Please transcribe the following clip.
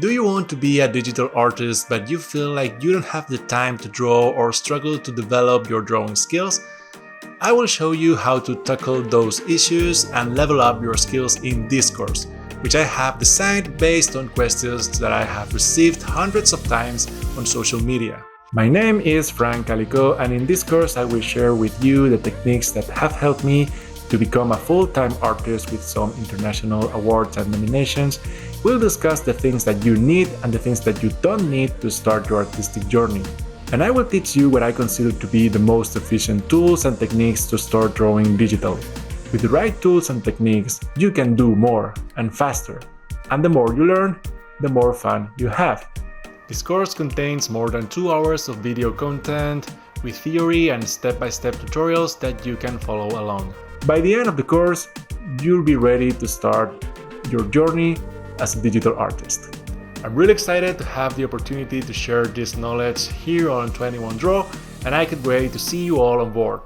Do you want to be a digital artist but you feel like you don't have the time to draw or struggle to develop your drawing skills? I will show you how to tackle those issues and level up your skills in this course, which I have designed based on questions that I have received hundreds of times on social media. My name is Calico, and in this course I will share with you the techniques that have helped me to become a full-time artist with some international awards and nominations. We'll discuss the things that you need and the things that you don't need to start your artistic journey. And I will teach you what I consider to be the most efficient tools and techniques to start drawing digitally. With the right tools and techniques, you can do more and faster. And the more you learn, the more fun you have. This course contains more than 2 hours of video content with theory and step-by-step tutorials that you can follow along. By the end of the course, you'll be ready to start your journey as a digital artist. I'm really excited to have the opportunity to share this knowledge here on 21 Draw, and I can't wait to see you all on board.